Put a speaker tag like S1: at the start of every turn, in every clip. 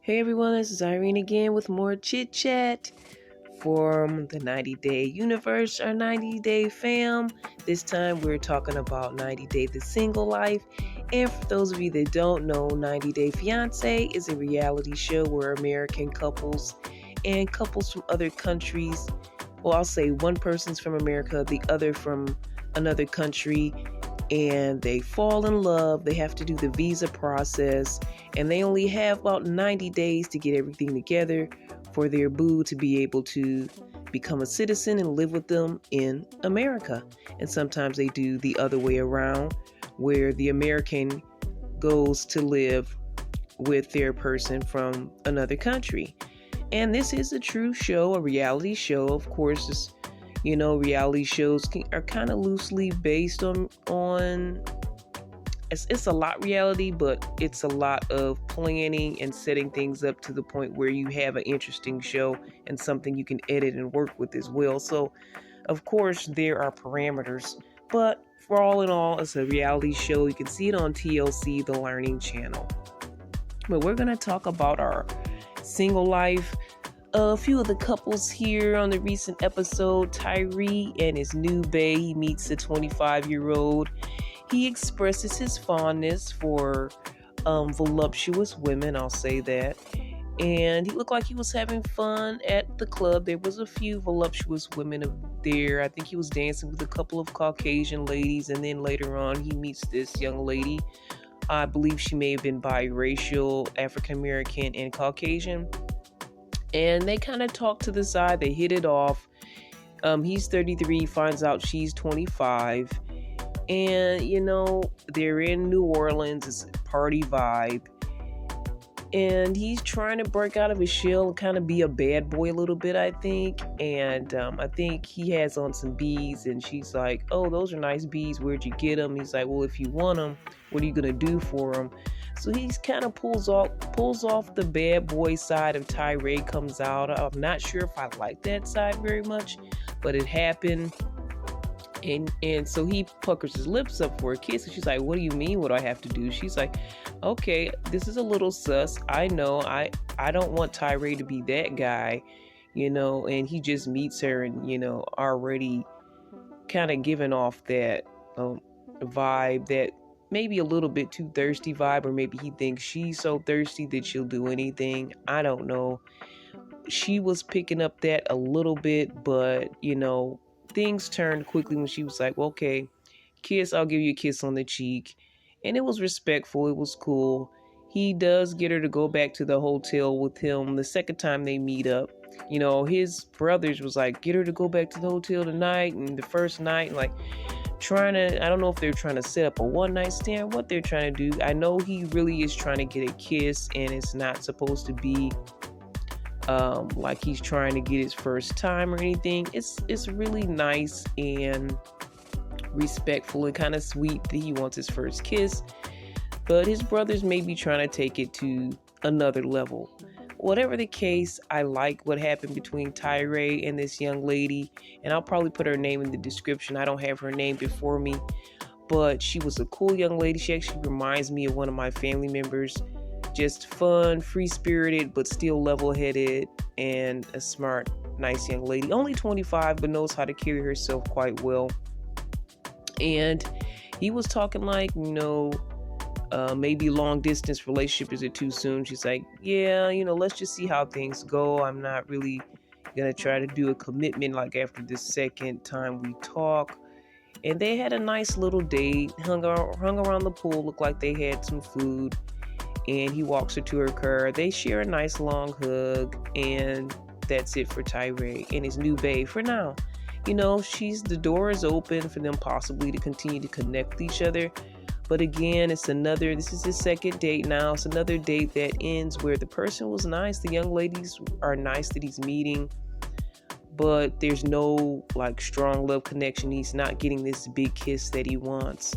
S1: Hey everyone, this is Irene again with more chit chat from the 90 Day Universe, our 90 Day fam. This time we're talking about 90 Day the Single Life. And for those of you that don't know, 90 Day Fiance is a reality show where American couples and couples from other countries, well, I'll say one person's from America, the other from another country, and they fall in love. They have to do the visa process, and they only have about 90 days to get everything together for their boo to be able to become a citizen and live with them in America. And sometimes they do the other way around, where the American goes to live with their person from another country. And this is a true show, a reality show. Of course, reality shows are kind of loosely based on it's a lot reality, but it's a lot of planning and setting things up to the point where you have an interesting show and something you can edit and work with as well. So, of course, there are parameters, but for all in all, it's a reality show. You can see it on TLC, the Learning Channel. But we're going to talk about our single life. A few of the couples here on the recent episode, Tyray and his new bae. He meets a 25-year-old. He expresses his fondness for voluptuous women, I'll say that. And he looked like he was having fun at the club. There was a few voluptuous women there. I think he was dancing with a couple of Caucasian ladies. And then later on, he meets this young lady. I believe she may have been biracial, African-American, and Caucasian. And they kind of talk to the side. They hit it off. He's 33, finds out she's 25. And, they're in New Orleans. It's a party vibe. And he's trying to break out of his shell and kind of be a bad boy a little bit, I think. And I think he has on some beads. And she's like, oh, those are nice beads. Where'd you get them? He's like, well, if you want them, what are you going to do for them? So he's kind of pulls off the bad boy side of Tyray, comes out. I'm not sure if I like that side very much, but it happened. And so he puckers his lips up for a kiss. And she's like, what do you mean? What do I have to do? She's like, okay, this is a little sus. I know I don't want Tyray to be that guy, and he just meets her and, already kind of giving off that vibe, that maybe a little bit too thirsty vibe, or maybe he thinks she's so thirsty that she'll do anything. I don't know. She was picking up that a little bit, but, things turned quickly when she was like, well, okay, kiss, I'll give you a kiss on the cheek. And it was respectful. It was cool. He does get her to go back to the hotel with him the second time they meet up. His brothers was like, get her to go back to the hotel tonight. And the first night, like, I don't know if they're trying to set up a one-night stand, what they're trying to do. I know he really is trying to get a kiss, and it's not supposed to be like he's trying to get his first time or anything. It's really nice and respectful and kind of sweet that he wants his first kiss, but his brothers may be trying to take it to another level. Whatever the case, I like what happened between Tyray and this young lady, and I'll probably put her name in the description. I don't have her name before me, but she was a cool young lady. She actually reminds me of one of my family members. Just fun, free-spirited, but still level-headed, and a smart, nice young lady. Only 25, but knows how to carry herself quite well. And he was talking like, maybe long-distance relationship, is it too soon? She's like, yeah, let's just see how things go. I'm not really going to try to do a commitment like after the second time we talk. And they had a nice little date, hung around the pool, looked like they had some food. And he walks her to her car. They share a nice long hug, and that's it for Tyray and his new bae for now. The door is open for them possibly to continue to connect with each other. But again, this is his second date now. It's another date that ends where the person was nice. The young ladies are nice that he's meeting, but there's no strong love connection. He's not getting this big kiss that he wants.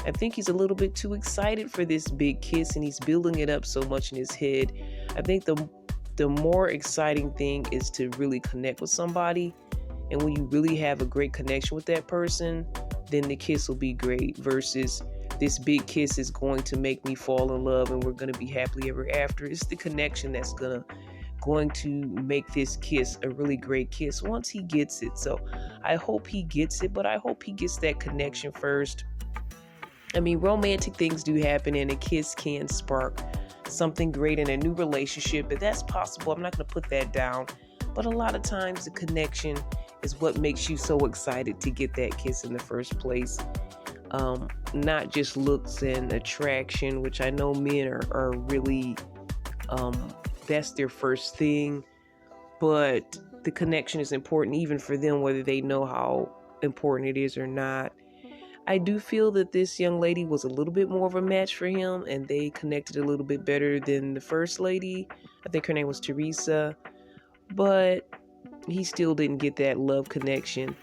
S1: I think he's a little bit too excited for this big kiss, and he's building it up so much in his head. I think the more exciting thing is to really connect with somebody. And when you really have a great connection with that person, then the kiss will be great versus this big kiss is going to make me fall in love and we're going to be happily ever after. It's the connection that's going to make this kiss a really great kiss once he gets it. So I hope he gets it, but I hope he gets that connection first. I mean, romantic things do happen, and a kiss can spark something great in a new relationship, but that's possible. I'm not going to put that down. But a lot of times the connection is what makes you so excited to get that kiss in the first place. Not just looks and attraction, which I know men are really, that's their first thing. But the connection is important even for them, whether they know how important it is or not. I do feel that this young lady was a little bit more of a match for him, and they connected a little bit better than the first lady. I think her name was Teresa, but he still didn't get that love connection.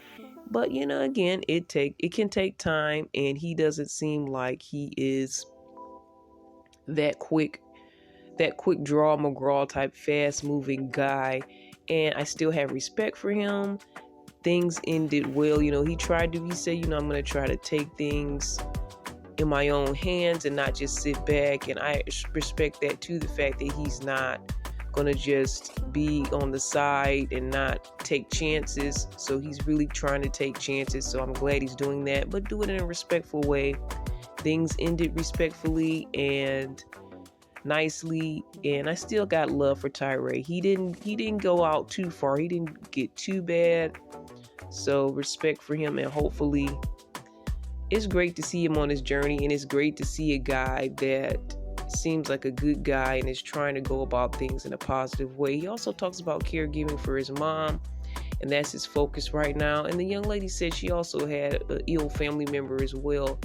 S1: But again, it can take time, and he doesn't seem like he is that quick draw McGraw type fast moving guy. And I still have respect for him. Things ended well. He said, I'm going to try to take things in my own hands and not just sit back. And I respect that too, the fact that he's not going to just be on the side and not take chances. So he's really trying to take chances. So I'm glad he's doing that, but do it in a respectful way. Things ended respectfully and nicely, and I still got love for Tyray. He didn't go out too far. He didn't get too bad. So respect for him, and hopefully it's great to see him on his journey, and it's great to see a guy that seems like a good guy and is trying to go about things in a positive way. He also talks about caregiving for his mom, and that's his focus right now. And the young lady said she also had an ill family member as well.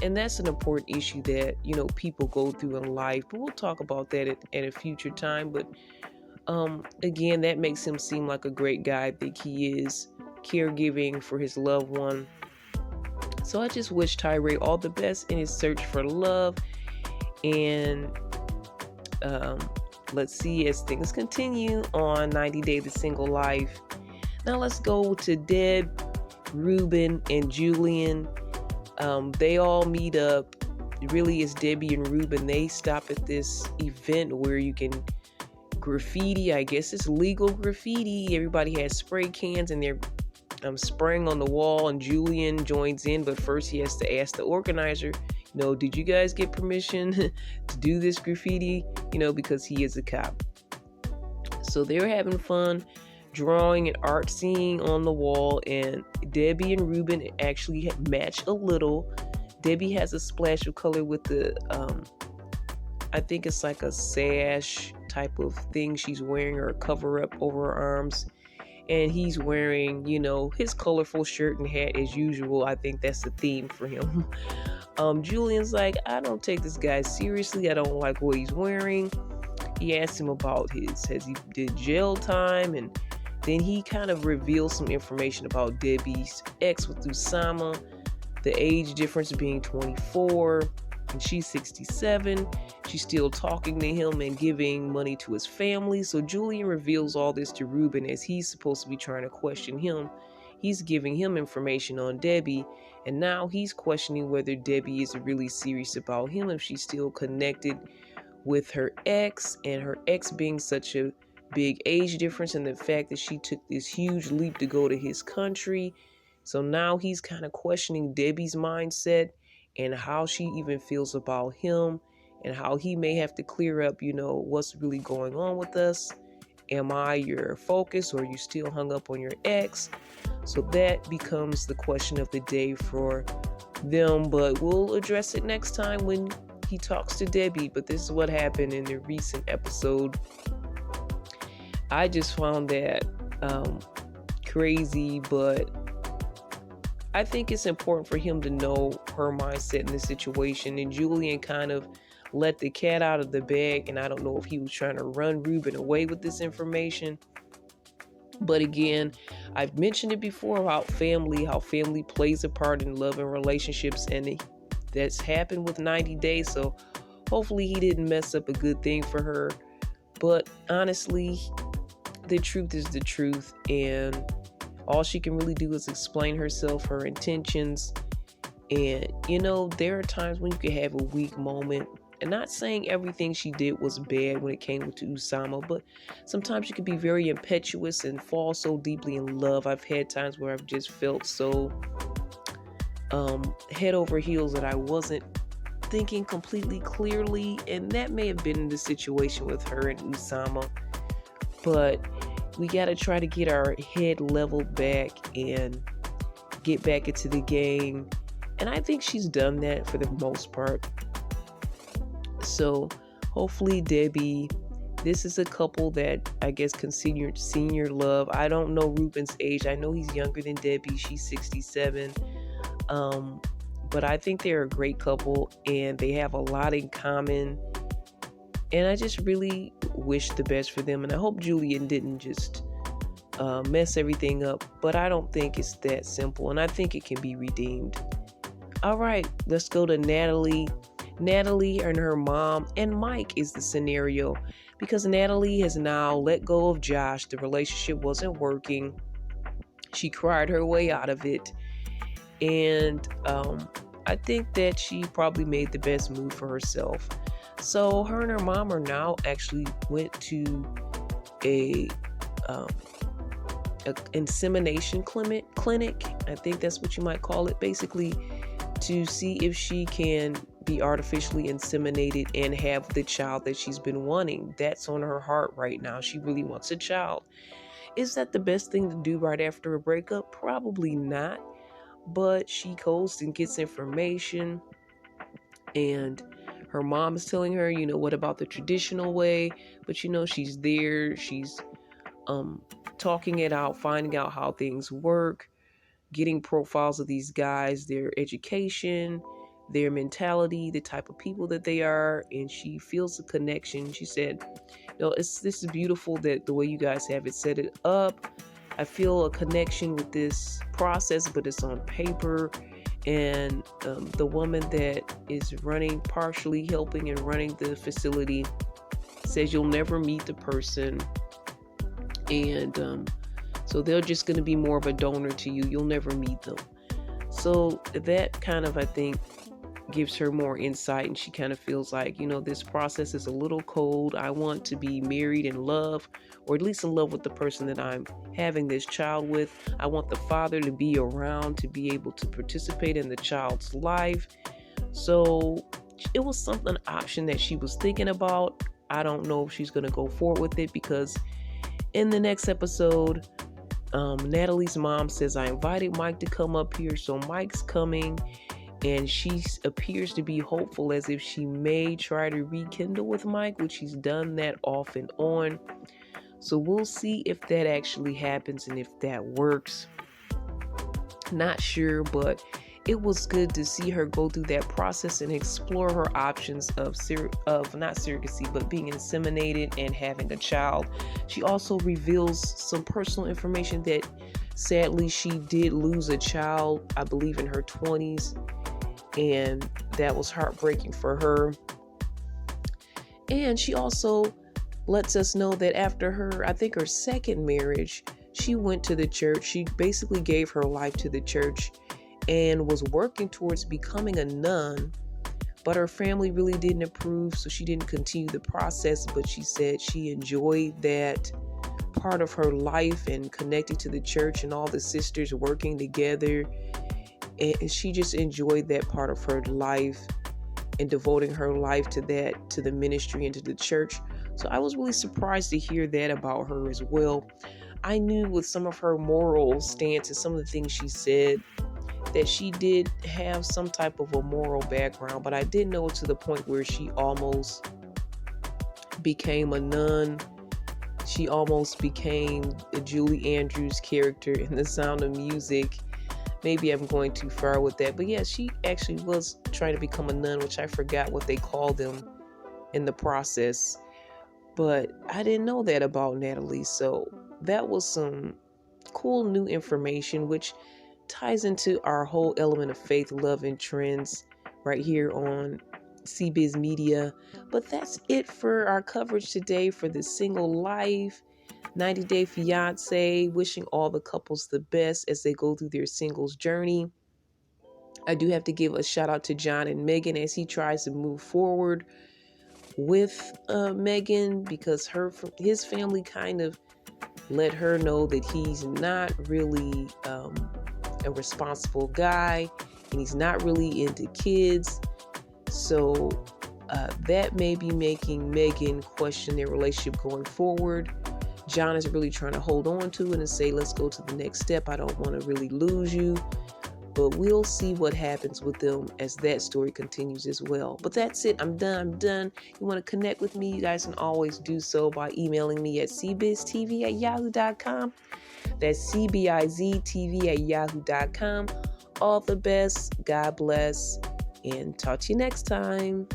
S1: And that's an important issue that, people go through in life. But we'll talk about that at a future time. But again, that makes him seem like a great guy. I think he is caregiving for his loved one. So I just wish Tyray all the best in his search for love. And let's see as things continue on 90 Day the Single Life. Now let's go to Deb, Ruben, and Julian. They all meet up. Really, it's Debbie and Ruben. They stop at this event where you can graffiti. I guess it's legal graffiti. Everybody has spray cans and they're spraying on the wall, and Julian joins in, but first he has to ask the organizer, did you guys get permission to do this graffiti? Because he is a cop. So they're having fun drawing and artsing on the wall, and Debbie and Ruben actually match a little. Debbie has a splash of color with the I think it's like a sash type of thing she's wearing, or a cover up over her arms, and he's wearing his colorful shirt and hat as usual. I think that's the theme for him. Julian's like, I don't take this guy seriously. I don't like what he's wearing. He asks him about has he did jail time, and then he kind of reveals some information about Debbie's ex with Usama, the age difference being 24 and she's 67. She's still talking to him and giving money to his family. So Julian reveals all this to Ruben as he's supposed to be trying to question him. He's giving him information on Debbie, and now he's questioning whether Debbie is really serious about him, if she's still connected with her ex, and her ex being such a big age difference, and the fact that she took this huge leap to go to his country. So now he's kind of questioning Debbie's mindset and how she even feels about him, and how he may have to clear up, what's really going on with us. Am I your focus, or are you still hung up on your ex? So that becomes the question of the day for them, but we'll address it next time when he talks to Debbie. But this is what happened in the recent episode. I just found that crazy, but I think it's important for him to know her mindset in this situation. And Julian kind of let the cat out of the bag, and I don't know if he was trying to run Ruben away with this information. But again, I've mentioned it before about family, how family plays a part in love and relationships, and that's happened with 90 Days. So hopefully he didn't mess up a good thing for her. But honestly, the truth is the truth, and all she can really do is explain herself, her intentions, And, there are times when you can have a weak moment. And not saying everything she did was bad when it came to Usama, but sometimes you can be very impetuous and fall so deeply in love. I've had times where I've just felt so head over heels that I wasn't thinking completely clearly. And that may have been the situation with her and Usama. But we got to try to get our head leveled back and get back into the game. And I think she's done that for the most part. So hopefully Debbie, this is a couple that I guess considered senior love. I don't know Ruben's age. I know he's younger than Debbie. She's 67. But I think they're a great couple and they have a lot in common. And I just really wish the best for them. And I hope Julian didn't just mess everything up. But I don't think it's that simple. And I think it can be redeemed. All right, let's go to Natalie. Natalie and her mom and Mike is the scenario because Natalie has now let go of Josh. The relationship wasn't working. She cried her way out of it. And I think that she probably made the best move for herself. So her and her mom are now actually went to a insemination clinic. I think that's what you might call it. Basically, to see if she can be artificially inseminated and have the child that she's been wanting. That's on her heart right now. She really wants a child. Is that the best thing to do right after a breakup? Probably not. But she goes and gets information, and her mom is telling her, what about the traditional way? But she's there. She's talking it out, finding out how things work, getting profiles of these guys, their education, their mentality, the type of people that they are, and she feels a connection. She said, this is beautiful that the way you guys have it set it up. I feel a connection with this process, but it's on paper. And the woman that is partially helping and running the facility says you'll never meet the person. And so they're just going to be more of a donor to you. You'll never meet them. So that kind of, I think, gives her more insight, and she kind of feels like, this process is a little cold. I want to be married in love, or at least in love with the person that I'm having this child with. I want the father to be around to be able to participate in the child's life. So it was an option that she was thinking about. I don't know if she's going to go forward with it, because in the next episode, Natalie's mom says, I invited Mike to come up here. So Mike's coming. And she appears to be hopeful, as if she may try to rekindle with Mike, which she's done that off and on. So we'll see if that actually happens and if that works. Not sure, but it was good to see her go through that process and explore her options of not surrogacy, but being inseminated and having a child. She also reveals some personal information that sadly she did lose a child, I believe in her 20s. And that was heartbreaking for her. And she also lets us know that after her second marriage, she went to the church. She basically gave her life to the church and was working towards becoming a nun. But her family really didn't approve, so she didn't continue the process. But she said she enjoyed that part of her life and connecting to the church and all the sisters working together. And she just enjoyed that part of her life and devoting her life to that, to the ministry and to the church. So I was really surprised to hear that about her as well. I knew with some of her moral stance and some of the things she said that she did have some type of a moral background, but I didn't know to the point where she almost became a nun. She almost became a Julie Andrews character in The Sound of Music. Maybe I'm going too far with that. But yeah, she actually was trying to become a nun, which I forgot what they called them in the process. But I didn't know that about Natalie. So that was some cool new information, which ties into our whole element of faith, love, and trends right here on CBiz Media. But that's it for our coverage today for the Single Life 90 Day Fiancé. Wishing all the couples the best as they go through their singles journey. I do have to give a shout out to John and Megan as he tries to move forward with Megan, because his family kind of let her know that he's not really a responsible guy, and he's not really into kids. So that may be making Megan question their relationship going forward. John is really trying to hold on to it and say, let's go to the next step. I don't want to really lose you. But we'll see what happens with them as that story continues as well. But that's it. I'm done. You want to connect with me? You guys can always do so by emailing me at cbiztv@yahoo.com. That's cbiztv@yahoo.com. All the best. God bless. And talk to you next time.